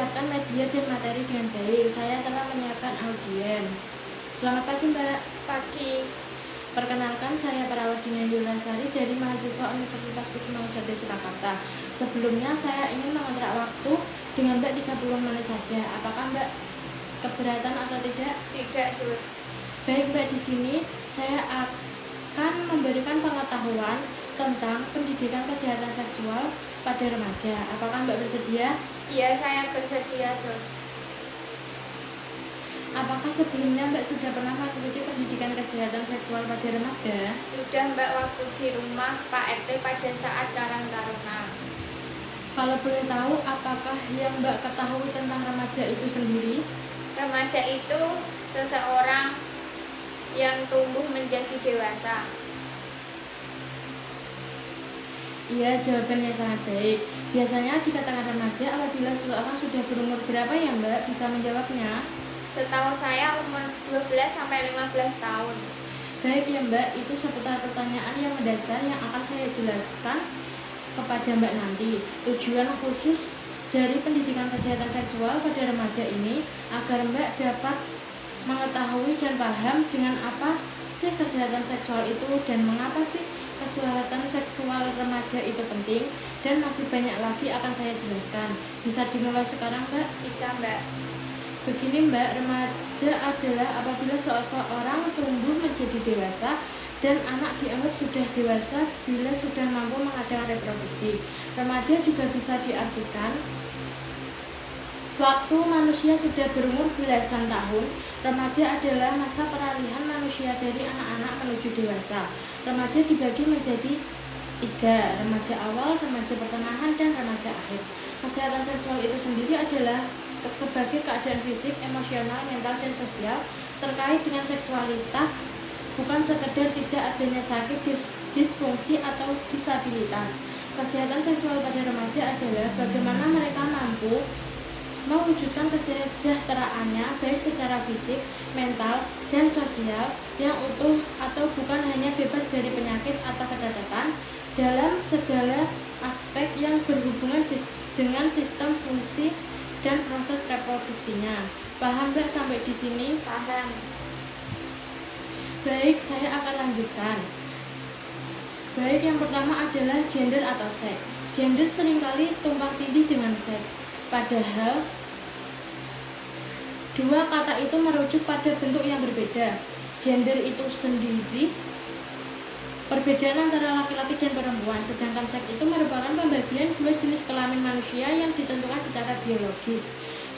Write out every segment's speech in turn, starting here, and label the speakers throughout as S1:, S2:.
S1: mempersiapkan media dan materi dengan baik. Saya telah menyiapkan audien. Selamat pagi, Mbak.
S2: Pagi.
S1: Perkenalkan, saya Perawat Dina Yulasari dari mahasiswa Universitas Kusuma-Jati Surakarta. Sebelumnya saya ingin mengontrak waktu dengan Mbak 30 menit saja. Apakah Mbak keberatan atau tidak?
S2: Tidak, Sus.
S1: Baik, Mbak, di sini saya akan memberikan pengetahuan tentang pendidikan kesehatan seksual pada remaja. Apakah Mbak bersedia?
S2: Iya, saya bersedia, Sus.
S1: Apakah sebelumnya Mbak sudah pernah mengikuti pendidikan kesehatan seksual pada remaja?
S2: Sudah, Mbak, waktu di rumah Pak RT pada saat Karang Taruna.
S1: Kalau boleh tahu, apakah yang Mbak ketahui tentang remaja itu sendiri?
S2: Remaja itu seseorang yang tumbuh menjadi dewasa.
S1: Iya, jawabannya sangat baik. Biasanya dikatakan remaja apabila seseorang sudah berumur berapa ya Mbak? Bisa menjawabnya?
S2: Setahu saya umur 12-15 tahun.
S1: Baik ya Mbak, itu seputar pertanyaan yang mendasar yang akan saya jelaskan kepada Mbak nanti. Tujuan khusus dari pendidikan kesehatan seksual pada remaja ini agar Mbak dapat mengetahui dan paham dengan apa sih kesehatan seksual itu dan mengapa sih kesehatan seksual remaja itu penting, dan masih banyak lagi akan saya jelaskan. Bisa dimulai sekarang, Mbak?
S2: Bisa, Mbak.
S1: Begini Mbak, remaja adalah apabila seseorang tumbuh menjadi dewasa dan anak dianggap sudah dewasa bila sudah mampu mengadakan reproduksi. Remaja juga bisa diartikan waktu manusia sudah berumur belasan tahun. Remaja adalah masa peralihan manusia dari anak-anak menuju dewasa. Remaja dibagi menjadi 3, remaja awal, remaja pertengahan, dan remaja akhir. Kesehatan seksual itu sendiri adalah sebagai keadaan fisik, emosional, mental, dan sosial terkait dengan seksualitas, bukan sekedar tidak adanya sakit, disfungsi, atau disabilitas. Kesehatan seksual pada remaja adalah bagaimana mereka mampu mewujudkan kesejahteraannya baik secara fisik, mental, dan sosial yang utuh atau bukan hanya bebas dari penyakit atau kecacatan dalam segala aspek yang berhubungan dengan sistem fungsi dan proses reproduksinya. Paham Mbak sampai di sini?
S2: Paham.
S1: Baik, saya akan lanjutkan. Baik, yang pertama adalah gender atau seks. Gender seringkali tumpang tindih dengan seks. Padahal dua kata itu merujuk pada bentuk yang berbeda. Gender itu sendiri perbedaan antara laki-laki dan perempuan, sedangkan seks itu merupakan pembagian dua jenis kelamin manusia yang ditentukan secara biologis.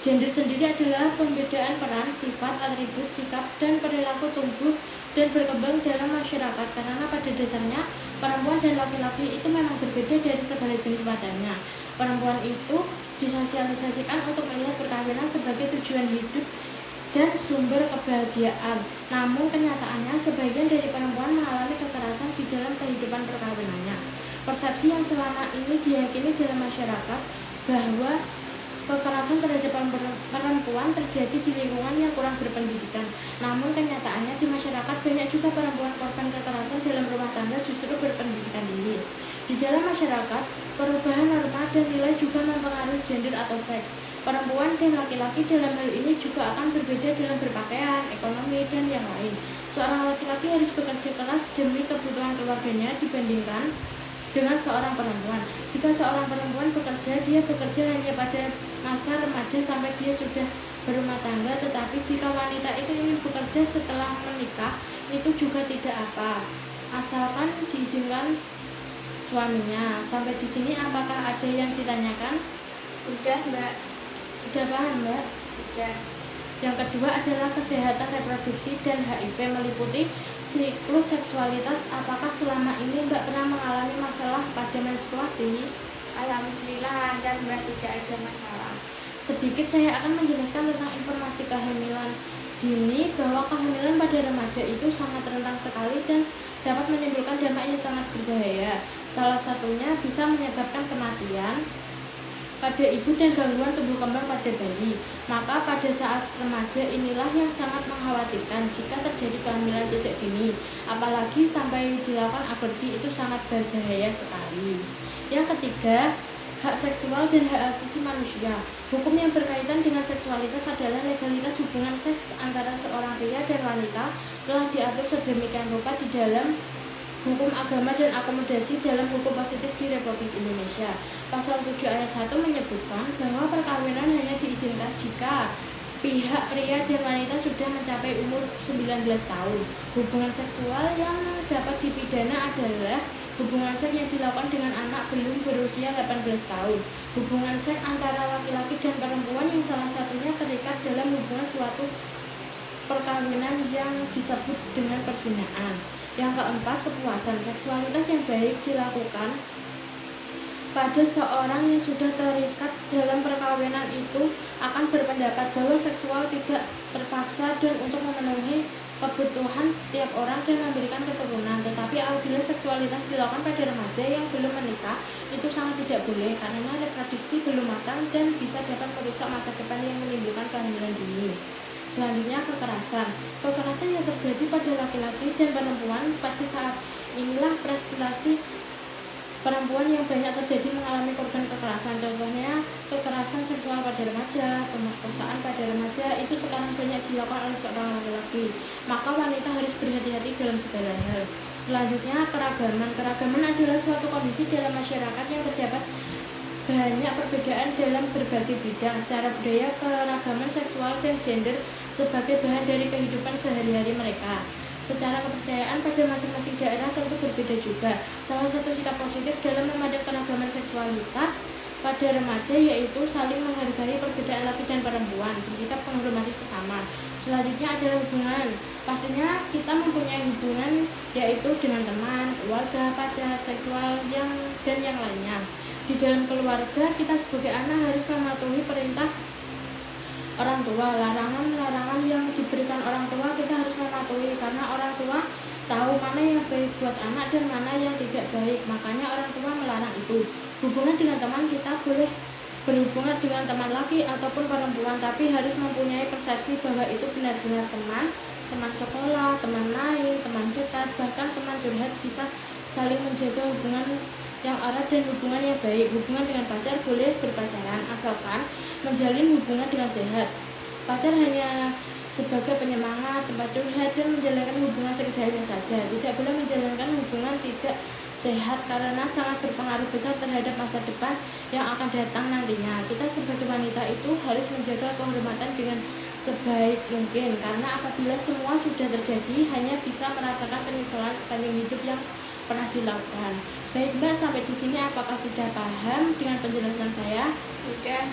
S1: Gender sendiri adalah pembedaan peran, sifat, atribut, sikap, dan perilaku tumbuh dan berkembang dalam masyarakat, karena pada dasarnya perempuan dan laki-laki itu memang berbeda dari segala jenis padanya. Perempuan itu disosialisasikan untuk melihat perkawinan sebagai tujuan hidup dan sumber kebahagiaan. Namun kenyataannya sebagian dari perempuan mengalami kekerasan di dalam kehidupan perkawinannya. Persepsi yang selama ini diyakini dalam masyarakat bahwa kekerasan terhadap perempuan terjadi di lingkungan yang kurang berpendidikan. Namun kenyataannya di masyarakat banyak juga perempuan korban kekerasan dalam rumah tangga justru berpendidikan tinggi. Di dalam masyarakat, perubahan norma dan nilai juga mempengaruhi gender atau seks. Perempuan dan laki-laki dalam hal ini juga akan berbeda dalam berpakaian, ekonomi, dan yang lain. Seorang laki-laki harus bekerja keras demi kebutuhan keluarganya dibandingkan dengan seorang perempuan. Jika seorang perempuan bekerja, dia bekerja hanya pada masa remaja sampai dia sudah berumah tangga. Tetapi jika wanita itu ingin bekerja setelah menikah, itu juga tidak apa, asalkan diizinkan suaminya. Sampai di sini apakah ada yang ditanyakan?
S2: Sudah, Mbak.
S1: Sudah paham, Mbak?
S2: Sudah.
S1: Yang kedua adalah kesehatan reproduksi dan HIV, meliputi siklus seksualitas. Apakah selama ini Mbak pernah mengalami masalah pada menstruasi?
S2: Alhamdulillah lancar, Mbak, tidak ada masalah.
S1: Sedikit saya akan menjelaskan tentang informasi kehamilan dini, bahwa kehamilan pada remaja itu sangat rentan sekali dan dapat menimbulkan dampak yang sangat berbahaya. Salah satunya bisa menyebabkan kematian pada ibu dan gangguan tumbuh kembang pada bayi. Maka pada saat remaja inilah yang sangat mengkhawatirkan jika terjadi kehamilan sejak dini, apalagi sampai dilakukan aborsi, itu sangat berbahaya sekali. Yang ketiga, hak seksual dan hak asasi manusia. Hukum yang berkaitan dengan seksualitas adalah legalitas hubungan seks antara seorang pria dan wanita telah diatur sedemikian rupa di dalam hukum agama dan akomodasi dalam hukum positif di Republik Indonesia. Pasal 7 ayat 1 menyebutkan bahwa perkawinan hanya diizinkan jika pihak pria dan wanita sudah mencapai umur 19 tahun. Hubungan seksual yang dapat dipidana adalah hubungan seks yang dilakukan dengan anak belum berusia 18 tahun. Hubungan seks antara laki-laki dan perempuan yang salah satunya terikat dalam hubungan suatu perkawinan yang disebut dengan perzinahan. Yang keempat, kepuasan seksualitas yang baik dilakukan pada seorang yang sudah terikat dalam perkawinan itu akan berpendapat bahwa seksual tidak terpaksa dan untuk memenuhi kebutuhan setiap orang dan memberikan keturunan. Tetapi apabila seksualitas dilakukan pada remaja yang belum menikah, itu sangat tidak boleh karena reproduksi belum matang dan bisa dapat merusak masa depan yang menimbulkan kehamilan dini. Selanjutnya, kekerasan. Kekerasan yang terjadi pada laki-laki dan perempuan pada saat inilah prestasi perempuan yang banyak terjadi mengalami korban kekerasan. Contohnya, kekerasan seksual pada remaja, pemerkosaan pada remaja itu sekarang banyak dilakukan oleh seorang laki-laki. Maka wanita harus berhati-hati dalam segala hal. Selanjutnya, keragaman. Keragaman adalah suatu kondisi dalam masyarakat yang terdapat banyak perbedaan dalam berbagai bidang. Secara budaya, keragaman seksual dan gender sebagai bahan dari kehidupan sehari-hari mereka. Secara kepercayaan pada masing-masing daerah tentu berbeda juga. Salah satu sikap positif dalam memandang keragaman seksualitas pada remaja yaitu saling menghargai perbedaan laki dan perempuan, bersikap menghormati sesama. Selanjutnya adalah hubungan. Pastinya kita mempunyai hubungan yaitu dengan teman, keluarga, pacar, seksual, dan yang lainnya. Di dalam keluarga, kita sebagai anak harus mematuhi perintah orang tua. Larangan-larangan yang diberikan orang tua kita harus mematuhi karena orang tua tahu mana yang baik buat anak dan mana yang tidak baik. Makanya orang tua melarang itu. Hubungan dengan teman, kita boleh berhubungan dengan teman laki ataupun perempuan, tapi harus mempunyai persepsi bahwa itu benar-benar teman, teman sekolah, teman main, teman dekat, bahkan teman curhat. Bisa saling menjaga hubungan yang erat dan hubungan yang baik. Hubungan dengan pacar boleh berpacaran asalkan menjalin hubungan dengan sehat. Pacar hanya sebagai penyemangat, tempat curhat, dan menjalankan hubungan sekedarnya saja. Tidak boleh menjalankan hubungan tidak sehat karena sangat berpengaruh besar terhadap masa depan yang akan datang nantinya. Kita sebagai wanita itu harus menjaga kehormatan dengan sebaik mungkin karena apabila semua sudah terjadi hanya bisa merasakan penyesalan sepanjang hidup yang pernah dilakukan. Baik Mbak, sampai di sini apakah sudah paham dengan penjelasan saya?
S2: Sudah.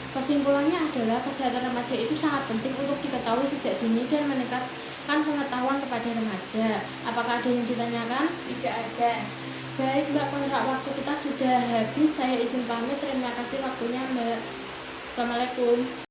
S1: Kesimpulannya adalah kesehatan remaja itu sangat penting untuk diketahui sejak dini dan meningkatkan pengetahuan kepada remaja. Apakah ada yang ditanyakan?
S2: Tidak ada.
S1: Baik Mbak, kontrak waktu kita sudah habis. Saya izin pamit. Terima kasih waktunya Mbak. Assalamualaikum.